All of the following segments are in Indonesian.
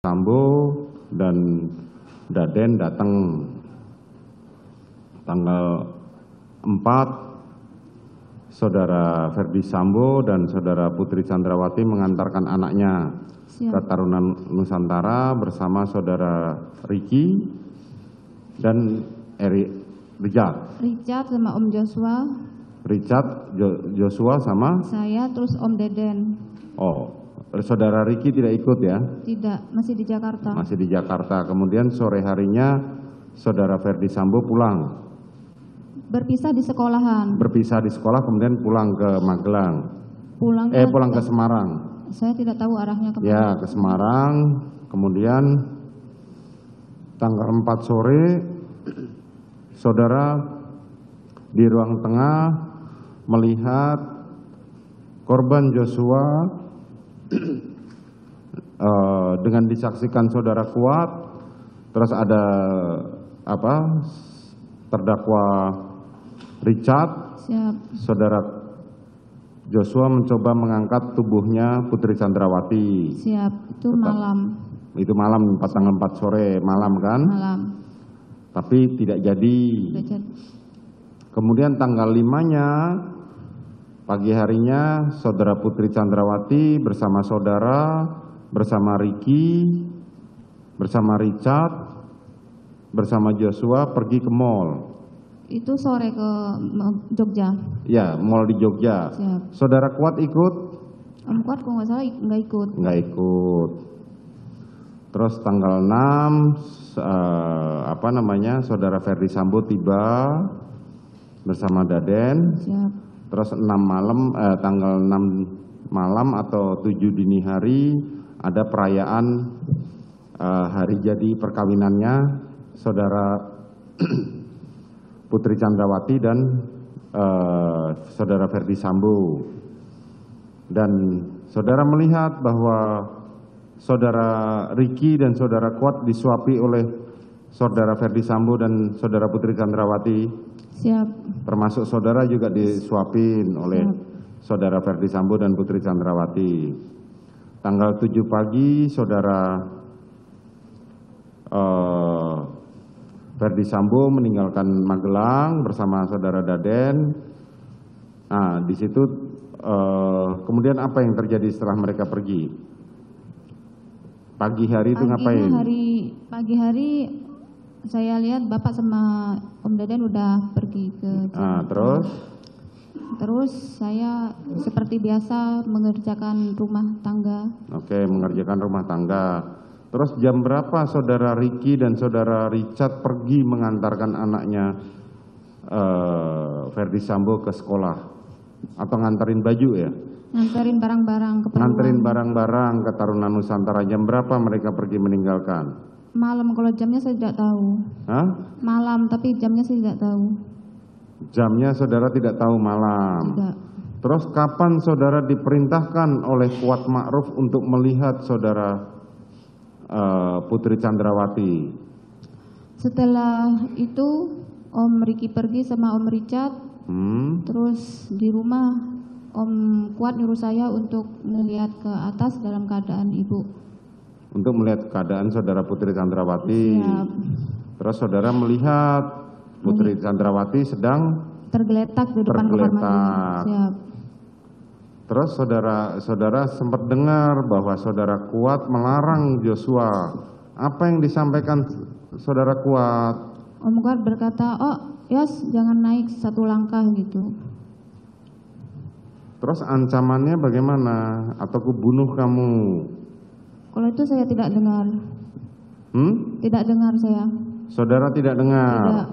Sambo dan Daden datang tanggal 4, saudara Ferdi Sambo dan saudara Putri Chandrawati mengantarkan anaknya ke Tarunan Nusantara bersama saudara Ricky dan Richard sama Om Joshua. Joshua sama saya, terus Om Deden. Oh, saudara Ricky tidak ikut ya? Tidak, masih di Jakarta. Masih di Jakarta. Kemudian sore harinya saudara Ferdi Sambo pulang. Berpisah di sekolahan. Berpisah di sekolah, kemudian pulang ke Magelang. Pulang ke Semarang. Saya tidak tahu arahnya kemana. Ya, ke Semarang. Kemudian tanggal 4 sore, saudara di ruang tengah melihat korban Joshua dengan disaksikan saudara Kuat, terus ada terdakwa Richard. Siap. Saudara Joshua mencoba mengangkat tubuhnya Putri Chandrawati. Siap, itu malam. Itu malam, tanggal 4 sore, malam kan? Malam. Tapi tidak jadi. Kemudian tanggal 5-nya, pagi harinya, saudara Putri Chandrawati bersama saudara, bersama Ricky, bersama Richard, bersama Joshua pergi ke mall. Itu sore ke Jogja. Ya, mall di Jogja. Siap. Saudara Kuat ikut? Om Kuat kalau nggak salah nggak ikut. Nggak ikut. Terus tanggal 6, saudara Ferdi Sambo tiba bersama Daden. Siap. Terus tanggal 6 malam atau 7 dini hari ada perayaan hari jadi perkawinannya saudara Putri Chandrawati dan saudara Ferdi Sambo. Dan saudara melihat bahwa saudara Ricky dan saudara Kuat disuapi oleh saudara Ferdi Sambo dan saudara Putri Chandrawati. Siap. Termasuk saudara juga disuapin oleh saudara Ferdi Sambo dan Putri Chandrawati. Tanggal 7 pagi saudara Ferdi Sambo meninggalkan Magelang bersama saudara Daden. Nah, di situ kemudian apa yang terjadi setelah mereka pergi? Pagi hari itu ngapain? Pagi hari saya lihat Bapak sama Om Deden udah pergi ke Jakarta. Terus saya seperti biasa mengerjakan rumah tangga. Oke, mengerjakan rumah tangga. Terus jam berapa saudara Ricky dan saudara Richard pergi mengantarkan anaknya Ferdi Sambo ke sekolah? Atau nganterin baju ya? Nganterin barang-barang ke Nganterin barang-barang ke Tarunan Nusantara. Jam berapa mereka pergi meninggalkan? Malam, kalau jamnya saya tidak tahu. Hah? Malam, tapi jamnya saya tidak tahu. Jamnya saudara tidak tahu malam? Tidak. Terus kapan saudara diperintahkan oleh Kuat Ma'ruf untuk melihat saudara Putri Chandrawati? Setelah itu Om Ricky pergi sama Om Richard. Terus di rumah Om Kuat nyuruh saya untuk melihat ke atas dalam keadaan ibu. Untuk melihat keadaan saudara Putri Chandrawati. Siap. Terus saudara melihat Putri Chandrawati sedang tergeletak di depan kamar mandi. Siap. Terus saudara sempat dengar bahwa saudara Kuat melarang Joshua. Apa yang disampaikan saudara Kuat? Om Kuat berkata, "Oh, Yos, jangan naik satu langkah," gitu. Terus ancamannya bagaimana? Atau kubunuh kamu? Kalau itu saya tidak dengar. Tidak dengar saya. Saudara tidak dengar? Tidak.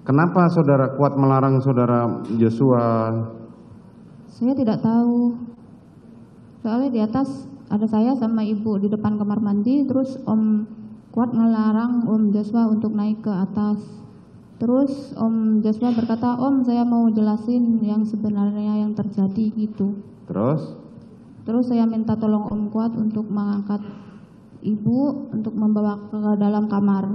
Kenapa saudara Kuat melarang saudara Joshua? Saya tidak tahu. Soalnya di atas ada saya sama ibu di depan kamar mandi, terus Om Kuat melarang Om Joshua untuk naik ke atas. Terus Om Joshua berkata, "Om, saya mau jelasin yang sebenarnya yang terjadi," gitu. Terus saya minta tolong Om Kuat untuk mengangkat ibu untuk membawa ke dalam kamar.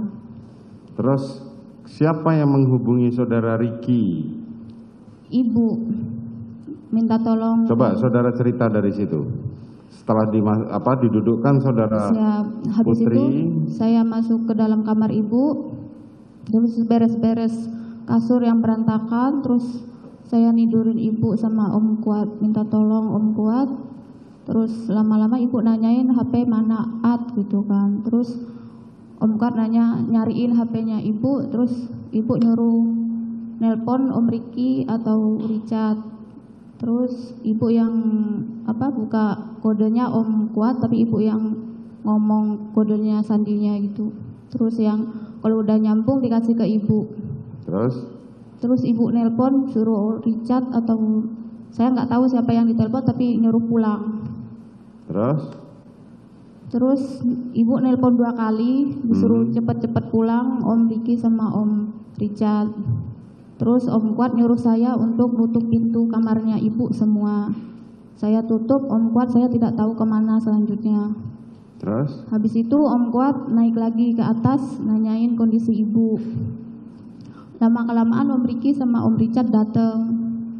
Terus siapa yang menghubungi saudara Ricky? Ibu minta tolong. Coba saudara cerita dari situ. Setelah didudukkan saudara Habis Putri, itu saya masuk ke dalam kamar ibu, terus beres-beres kasur yang berantakan, terus saya nidurin ibu sama Om Kuat, minta tolong Om Kuat. Terus lama-lama ibu nanyain HP mana At gitu kan. Terus Om Kuat nyariin HP-nya ibu, terus ibu nyuruh nelpon Om Ricky atau Richard. Terus ibu yang buka kodenya Om Kuat, tapi ibu yang ngomong kodenya sandinya gitu. Terus yang kalau udah nyambung dikasih ke ibu. Terus ibu nelpon suruh Richard atau saya nggak tahu siapa yang ditelepon, tapi nyuruh pulang. Terus ibu nelpon 2 kali, disuruh cepet-cepet pulang Om Ricky sama Om Richard. Terus Om Kuat nyuruh saya untuk nutup pintu kamarnya ibu semua. Saya tutup, Om Kuat saya tidak tahu kemana selanjutnya. Habis itu Om Kuat naik lagi ke atas nanyain kondisi ibu. Lama-kelamaan Om Ricky sama Om Richard datang,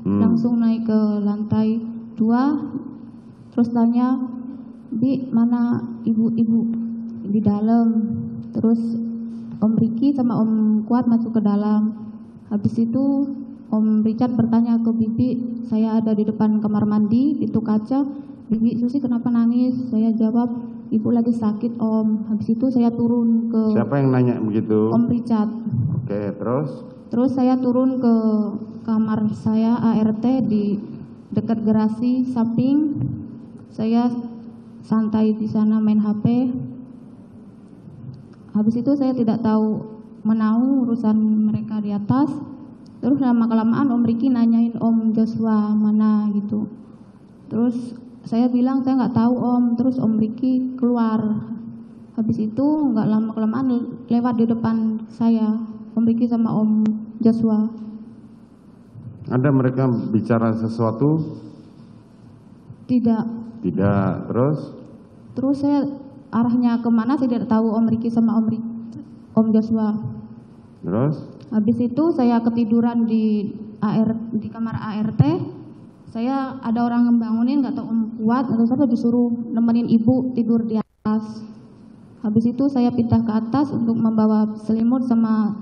langsung naik ke lantai 2. Terus tanya, Bi mana ibu-ibu? Di dalam. Terus Om Ricky sama Om Kuat masuk ke dalam. Habis itu Om Richard bertanya ke Bibi, saya ada di depan kamar mandi, itu kaca. Bibi, Susi kenapa nangis? Saya jawab, ibu lagi sakit Om. Habis itu saya turun ke... Siapa yang nanya begitu? Om Richard. Oke, terus? Terus saya turun ke kamar saya ART di dekat garasi samping. Saya santai di sana main HP. Habis itu saya tidak tahu menahu urusan mereka di atas. Terus lama-kelamaan Om Ricky nanyain Om Joshua mana gitu. Terus saya bilang saya nggak tahu Om. Terus Om Ricky keluar. Habis itu nggak lama-kelamaan lewat di depan saya Om Ricky sama Om Joshua. Ada mereka bicara sesuatu? Tidak. Terus saya arahnya kemana saya tidak tahu Om Ricky sama Om Joshua. Terus? Habis itu saya ketiduran di kamar ART. Saya ada orang ngebangunin, nggak tahu Om Kuat atau siapa, disuruh nemenin ibu tidur di atas. Habis itu saya pindah ke atas untuk membawa selimut sama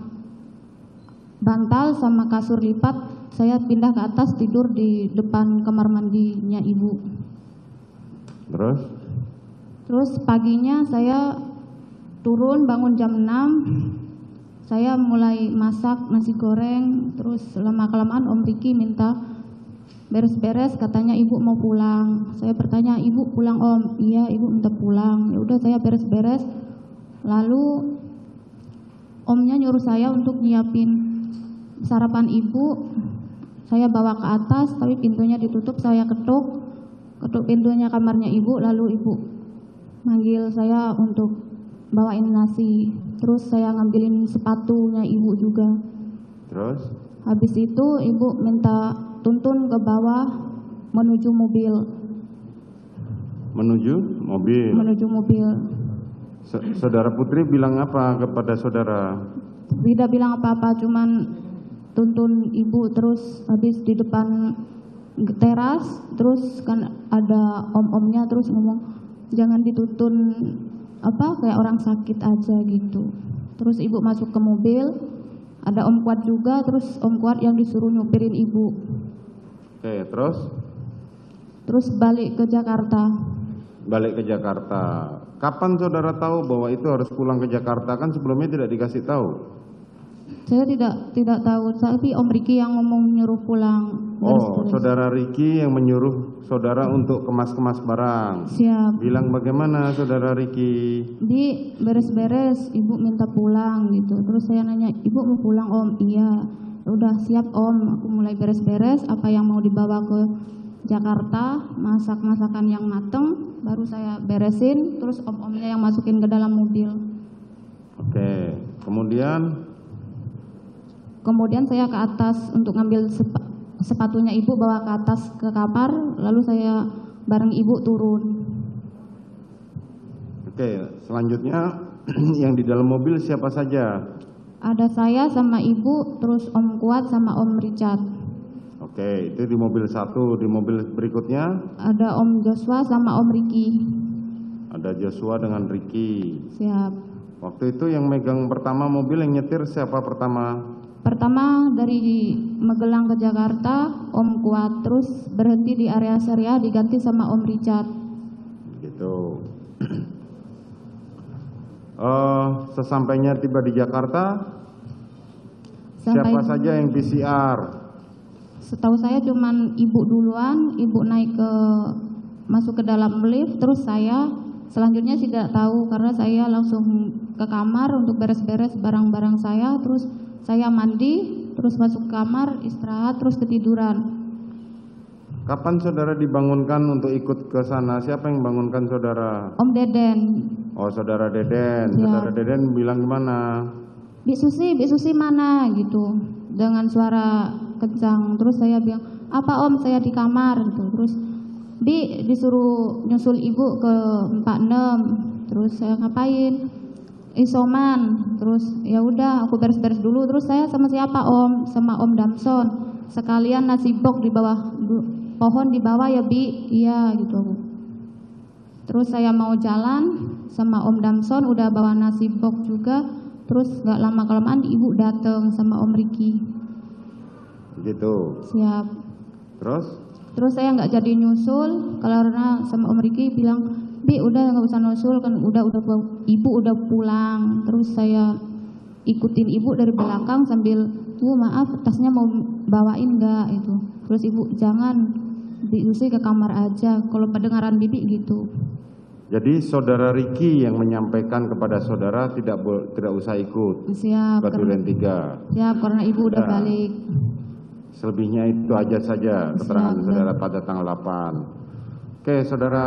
bantal sama kasur lipat. Saya pindah ke atas tidur di depan kamar mandinya ibu. Terus paginya saya turun bangun jam 6. Saya mulai masak nasi goreng. Terus lama-kelamaan Om Ricky minta beres-beres, katanya ibu mau pulang. Saya bertanya, ibu pulang Om? Iya, ibu minta pulang. Ya udah saya beres-beres. Lalu Omnya nyuruh saya untuk nyiapin sarapan ibu. Saya bawa ke atas, tapi pintunya ditutup. Saya ketuk pintunya kamarnya ibu. Lalu ibu manggil saya untuk bawain nasi. Terus saya ngambilin sepatunya ibu juga. Terus? Habis itu ibu minta tuntun ke bawah menuju mobil. Menuju mobil. Saudara Putri bilang apa kepada saudara? Tidak bilang apa-apa, cuman tuntun ibu. Terus habis di depan teras, terus kan ada om-omnya terus ngomong, jangan dituntun kayak orang sakit aja gitu. Terus ibu masuk ke mobil, ada Om Kuat juga. Terus Om Kuat yang disuruh nyupirin ibu. Oke, terus? Terus balik ke Jakarta. Kapan saudara tahu bahwa itu harus pulang ke Jakarta? Kan sebelumnya tidak dikasih tahu. Saya tidak tahu, tapi Om Ricky yang ngomong nyuruh pulang. Saudara Ricky yang menyuruh saudara untuk kemas-kemas barang. Siap. Bilang bagaimana saudara Ricky? Di beres-beres, ibu minta pulang gitu. Terus saya nanya, ibu mau pulang Om? Iya. Udah siap Om, aku mulai beres-beres apa yang mau dibawa ke Jakarta, masakan yang mateng, baru saya beresin. Terus om-omnya yang masukin ke dalam mobil. Oke, Kemudian saya ke atas untuk ngambil sepatunya ibu, bawa ke atas ke kamar. Lalu saya bareng ibu turun. Oke, selanjutnya yang di dalam mobil siapa saja? Ada saya sama ibu, terus Om Kuat sama Om Richard. Oke, itu di mobil satu. Di mobil berikutnya Ada Om Joshua sama Om Ricky. ada Joshua dengan Ricky. Siap. Waktu itu yang megang pertama mobil, yang nyetir siapa pertama? Pertama dari Magelang ke Jakarta, Om Kuat. Terus berhenti di area Seria, diganti sama Om Richard. Gitu. Sesampainya tiba di Jakarta, siapa saja yang PCR? Setahu saya cuman ibu duluan, ibu naik masuk ke dalam lift, terus saya selanjutnya tidak tahu karena saya langsung ke kamar untuk beres-beres barang-barang saya, terus saya mandi, terus masuk ke kamar, istirahat, terus ketiduran. Kapan saudara dibangunkan untuk ikut ke sana? Siapa yang bangunkan saudara? Om Deden. Oh, saudara Deden. Ya. Saudara Deden bilang gimana? Bi Susi mana gitu, dengan suara kencang. Terus saya bilang, apa Om, saya di kamar gitu. Terus Bi disuruh nyusul ibu ke 46. Terus saya ngapain? Isoman. Terus ya udah aku beres-beres dulu. Terus saya sama siapa Om? Sama Om Damson. Sekalian nasi bok di bawah pohon di bawah ya Bi. Iya gitu. Terus saya mau jalan sama Om Damson, udah bawa nasi bok juga. Terus gak lama-kelamaan ibu datang sama Om Ricky. Gitu. Siap. Terus saya nggak jadi nyusul karena sama Om Ricky bilang, Bi udah nggak usah nyusul kan udah ibu udah pulang. Terus saya ikutin ibu dari belakang sambil, maaf tasnya mau bawain nggak itu. Terus ibu jangan, diusir ke kamar aja. Kalau pendengaran bibi gitu. jadi saudara Ricky yang menyampaikan kepada saudara tidak usah ikut Siap. ke Duren 3. Siap karena ibu udah balik. Selebihnya itu aja saja keterangan Siap, saudara pada tanggal 8. Oke, saudara